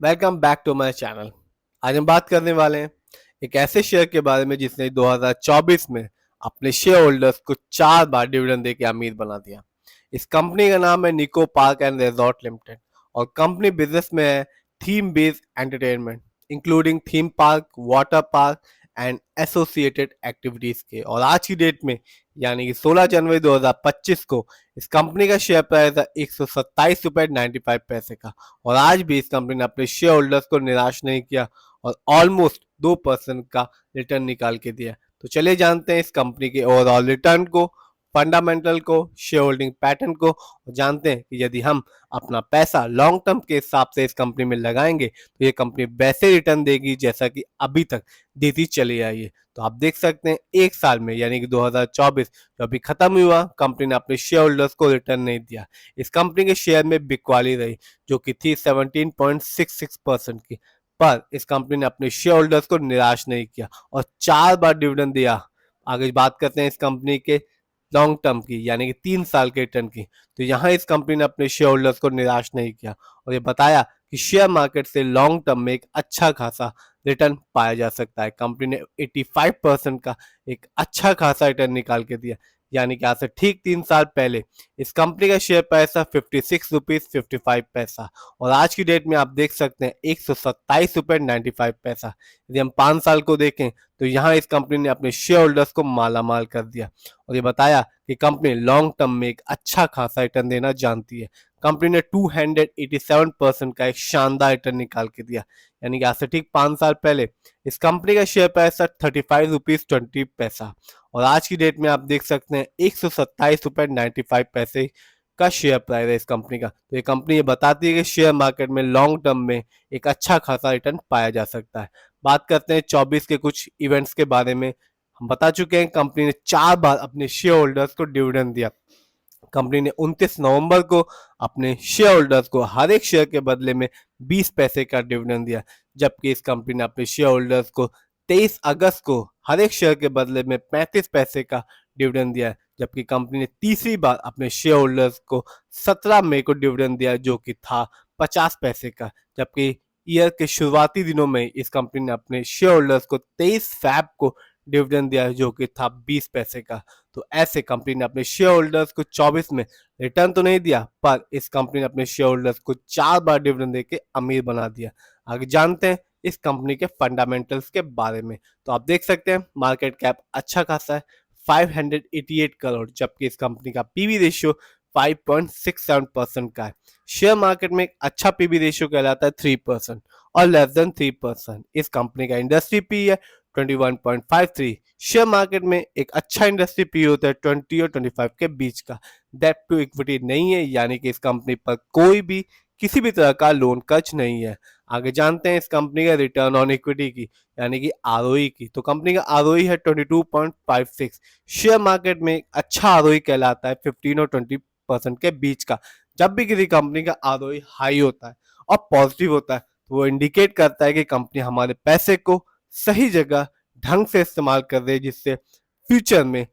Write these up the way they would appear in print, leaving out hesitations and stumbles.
Welcome back to my channel. आज हम बात करने वाले हैं एक ऐसे शेयर के बारे में जिसने 2024 में अपने शेयर होल्डर्स को 4 बार डिविडेंड देके अमीर बना दिया। इस कंपनी का नाम है निको पार्क एंड रिजॉर्ट लिमिटेड और कंपनी बिजनेस में है theme based entertainment including theme park, water park and associated activities के। और आज की डेट में यानी कि 16 जनवरी 2025 को इस कंपनी का शेयर प्राइस है 127 रुपये 95 पैसे का। और आज भी इस कंपनी ने अपने शेयर होल्डर्स को निराश नहीं किया और ऑलमोस्ट 2% का रिटर्न निकाल के दिया। तो चलिए जानते हैं इस कंपनी के ओवरऑल रिटर्न को, फंडामेंटल को, शेयर होल्डिंग पैटर्न को, और जानते हैं कि यदि हम अपना पैसा लॉन्ग टर्म के हिसाब से इस कंपनी में लगाएंगे तो ये कंपनी वैसे रिटर्न देगी जैसा कि अभी तक देती चली आई है। तो आप देख सकते हैं एक साल में यानी कि 2024 जो अभी खत्म हुआ, कंपनी ने अपने शेयर होल्डर्स को रिटर्न नहीं दिया। इस कंपनी के शेयर में बिकवाली रही जो कि थी 17.66% की, पर इस कंपनी ने अपने शेयर होल्डर्स को निराश नहीं किया और 4 बार डिविडेंड दिया। आगे बात करते हैं इस कंपनी के लॉन्ग टर्म की यानी कि 3 साल के रिटर्न की। तो यहाँ इस कंपनी ने अपने शेयर होल्डर्स को निराश नहीं किया और ये बताया कि शेयर मार्केट से लॉन्ग टर्म में एक अच्छा खासा रिटर्न पाया जा सकता है। कंपनी ने 85% का एक अच्छा खासा रिटर्न निकाल के दिया, यानी कि आज से ठीक 3 साल पहले इस कंपनी का शेयर प्राइस था 56 रुपीज 55 पैसा और आज की डेट में आप देख सकते हैं 127 रुपये 95 पैसा। यदि हम 5 साल को देखें तो यहाँ इस कंपनी ने अपने शेयर होल्डर्स को माला माल कर दिया और ये बताया कि कंपनी लॉन्ग टर्म में एक अच्छा खासा रिटर्न देना जानती है। कंपनी ने 287% का एक शानदार रिटर्न निकाल के दिया, यानी कि आज से ठीक 5 साल पहले इस कंपनी का शेयर प्राइस था 35 रुपीज 20 पैसा और आज की डेट में आप देख सकते हैं 127 रुपये 95 पैसे का शेयर प्राइस है इस कंपनी का। तो ये कंपनी ये बताती है कि शेयर मार्केट में लॉन्ग टर्म में एक अच्छा खासा रिटर्न पाया जा सकता है। बात करते हैं 24 के कुछ इवेंट्स के बारे में। हम बता चुके हैं कंपनी ने 4 बार अपने शेयर होल्डर्स को डिविडेंड दिया। कंपनी ने 29 नवंबर को अपने शेयर होल्डर्स को हर एक शेयर के बदले में 20 पैसे का डिविडेंड दिया, जबकि इस कंपनी ने अपने शेयर होल्डर्स को 23 अगस्त को हर एक शेयर के बदले में 35 पैसे का डिविडेंड दिया, जबकि कंपनी ने तीसरी बार अपने शेयर होल्डर्स को 17 मई को डिविडेंड दिया जो कि था 50 पैसे का, जबकि ईयर के शुरुआती दिनों में इस कंपनी ने अपने शेयर होल्डर्स को 23 फैब को डिविडेंड दिया जो कि था 20 पैसे का। तो ऐसे कंपनी ने अपने शेयर होल्डर्स को 24 में रिटर्न तो नहीं दिया, पर इस कंपनी ने अपने शेयर होल्डर्स को 4 बार डिविडेंड देके अमीर बना दिया। आगे जानते हैं इस कंपनी के फंडामेंटल्स के बारे में। तो आप देख सकते हैं मार्केट कैप अच्छा खासा है 588 करोड़, जबकि इस कंपनी का पीवी रेशियो 5.67% का है। शेयर मार्केट में एक अच्छा पीवी रेशियो कहलाता है 3% और लेस देन 3%। इस कंपनी का इंडस्ट्री पी है 21.53। शेयर मार्केट में एक अच्छा इंडस्ट्री पी होता है 20 और 25 के बीच का। डेट टू इक्विटी नहीं है, यानी कि इस कंपनी पर कोई भी किसी भी तरह का लोन कर्ज नहीं है। आगे जानते हैं इस कंपनी का रिटर्न ऑन इक्विटी की यानी कि आरओई की। तो कंपनी का आरओई है 22.56। शेयर मार्केट में एक अच्छा आरओई कहलाता है 15 और 20% के बीच का। जब भी किसी कंपनी का आरओई हाई होता है और पॉजिटिव होता है तो वो इंडिकेट करता है कि कंपनी हमारे पैसे को सही जगह ढंग से इस्तेमाल कर रही है, जिससे फ्यूचर में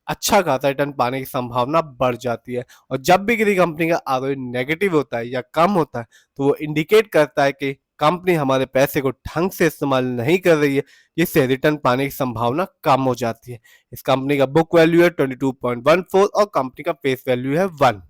अच्छा खासा रिटर्न पाने की संभावना बढ़ जाती है। और जब भी किसी कंपनी का आरओई नेगेटिव होता है या कम होता है तो वो इंडिकेट करता है कि कंपनी हमारे पैसे को ढंग से इस्तेमाल नहीं कर रही है, जिससे रिटर्न पाने की संभावना कम हो जाती है। इस कंपनी का बुक वैल्यू है 22.14 और कंपनी का फेस वैल्यू है 1।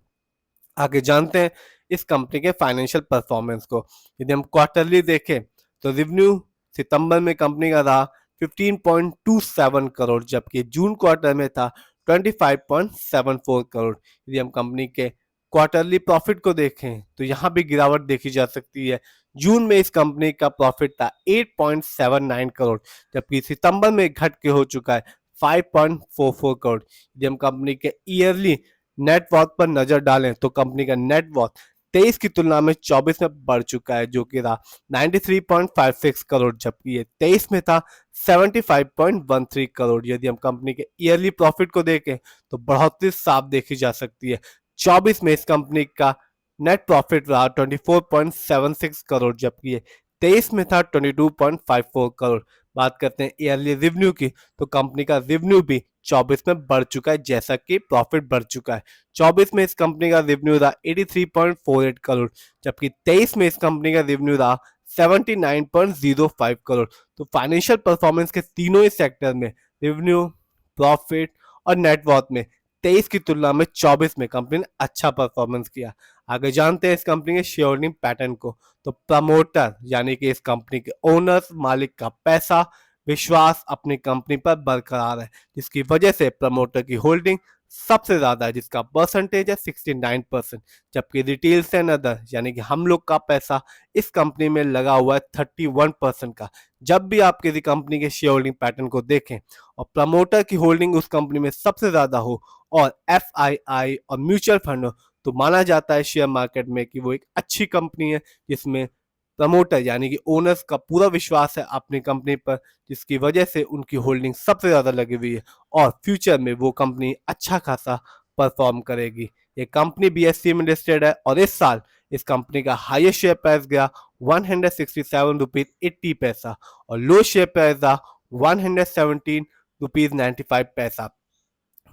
आगे जानते हैं इस कंपनी के फाइनेंशियल परफॉर्मेंस को। यदि हम क्वार्टरली देखें तो रेवेन्यू सितंबर में कंपनी का रहा 15.27 करोड़, जबकि जून क्वार्टर में था 25.74 करोड़। यदि हम कंपनी के क्वार्टरली प्रॉफिट को देखें तो यहाँ भी गिरावट देखी जा सकती है। जून में इस कंपनी का प्रॉफिट था 8.79 करोड़, जबकि सितंबर में घट के हो चुका है 5.44 करोड़। यदि हम कंपनी के ईयरली नेट वर्थ पर नजर डालें तो कंपनी का नेट वर्थ 23 की तुलना में 24 में बढ़ चुका है, जो कि रहा 93.56 करोड़, जबकि ये 23 में था 75.13 करोड़। यदि हम कंपनी के ईयरली प्रॉफिट को देखें तो बढ़ोतरी साफ देखी जा सकती है। 24 में इस कंपनी का नेट प्रॉफिट रहा 24.76 करोड़, जबकि ये 23 में था 22.54 करोड़। बात करते हैं ईयरली रेवेन्यू की, तो कंपनी का रेवेन्यू भी 24 में बढ़ चुका है जैसा कि प्रॉफिट बढ़ चुका है। 24 में इस कंपनी का रेवेन्यू रहा 83.48 करोड़, जबकि 23 में इस कंपनी का रेवेन्यू रहा 79.05 करोड़। तो फाइनेंशियल परफॉर्मेंस के तीनों ही सेक्टर में, रेवेन्यू, प्रॉफिट और नेटवर्थ में 23 की तुलना में 24 में कंपनी ने अच्छा परफॉर्मेंस किया। आगे जानते हैं इस कंपनी के शेयर होल्डिंग पैटर्न को। तो प्रमोटर यानी कि इस कंपनी के ओनर्स, मालिक का पैसा, विश्वास अपनी कंपनी पर बरकरार है, जिसकी वजह से प्रमोटर की होल्डिंग सबसे ज्यादा है, जिसका परसेंटेज है 69%। जबकि रिटेल्स एंड अदर यानी कि हम लोग का पैसा इस कंपनी में लगा हुआ है 31% का। जब भी आप किसी कंपनी के शेयर होल्डिंग पैटर्न को देखें और प्रमोटर की होल्डिंग उस कंपनी में सबसे ज्यादा हो और एफआईआई और म्यूचुअल फंड हो, तो माना जाता है शेयर मार्केट में कि वो एक अच्छी कंपनी है, जिसमें प्रमोटर यानी कि ओनर्स का पूरा विश्वास है अपनी कंपनी पर, जिसकी वजह से उनकी होल्डिंग सबसे ज्यादा लगी हुई है और फ्यूचर में वो कंपनी अच्छा खासा परफॉर्म करेगी। ये कंपनी बीएससी में लिस्टेड है और इस साल इस कंपनी का हाईएस्ट शेयर प्राइस गया 167 रुपीज 80 पैसा और लो शेयर प्राइस था 117 रुपीज 95 पैसा।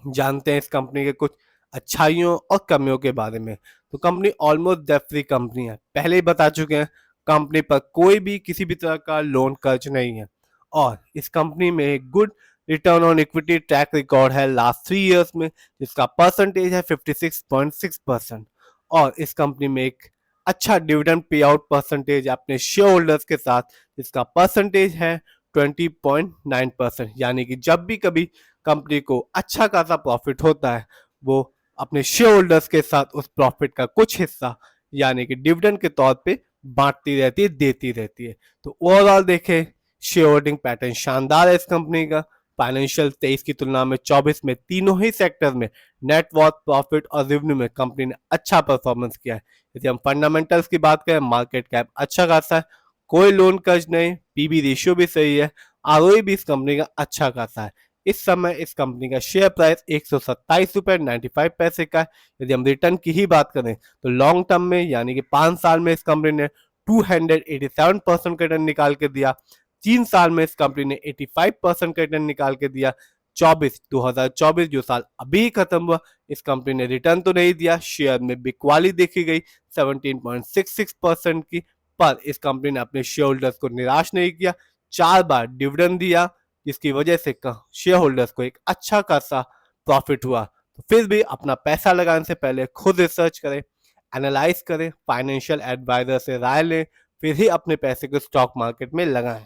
जानते हैं इस कंपनी के कुछ अच्छाइयों और कमियों के बारे में। तो company almost debt free company है, पहले ही बता चुके हैं। कंपनी पर कोई भी किसी भी तरह का लोन कर्ज नहीं है और इस कंपनी में एक good return on equity track record है लास्ट 3 इयर्स में, जिसका परसेंटेज है 56.6%। और इस कंपनी में एक अच्छा डिविडेंड पे आउट परसेंटेज अपने शेयर होल्डर्स के साथ, जिसका परसेंटेज है 20.9%। यानी कि जब भी कभी कंपनी को अच्छा खासा प्रॉफिट होता है, वो अपने शेयर होल्डर्स के साथ उस प्रॉफिट का कुछ हिस्सा यानी कि डिविडेंड के तौर पे बांटती रहती है, देती रहती है। तो ओवरऑल देखें, शेयर होल्डिंग पैटर्न शानदार है इस कंपनी का। फाइनेंशियल 23 की तुलना में 24 में तीनों ही सेक्टर में नेटवर्थ, प्रॉफिट और रेवेन्यू में कंपनी ने अच्छा परफॉर्मेंस किया है। यदि हम फंडामेंटल्स की बात करें, मार्केट कैप अच्छा खासा है, कोई लोन कर्ज नहीं, पीबी रेशियो भी सही है, आरओई भी इस कंपनी का अच्छा खासा है। इस समय इस कंपनी का शेयर प्राइस 127 रुपये 95 पैसे का है। यदि हम रिटर्न की ही बात करें तो लॉन्ग टर्म में यानी कि 5 साल में इस कंपनी ने 287% का रिटर्न निकाल के दिया। 3 साल में इस कंपनी ने 85% का रिटर्न निकाल के दिया। 2024 जो साल अभी खत्म हुआ, इस कंपनी ने रिटर्न तो नहीं दिया, शेयर में बिकवाली देखी गई 17.66% की, पर इस कंपनी ने अपने शेयर होल्डर्स को निराश नहीं किया, 4 बार डिविडेंड दिया, जिसकी वजह से शेयर होल्डर्स को एक अच्छा खासा प्रॉफिट हुआ। तो फिर भी अपना पैसा लगाने से पहले खुद रिसर्च करें, एनालाइज करें, फाइनेंशियल एडवाइजर से राय लें, फिर ही अपने पैसे को स्टॉक मार्केट में लगाएं।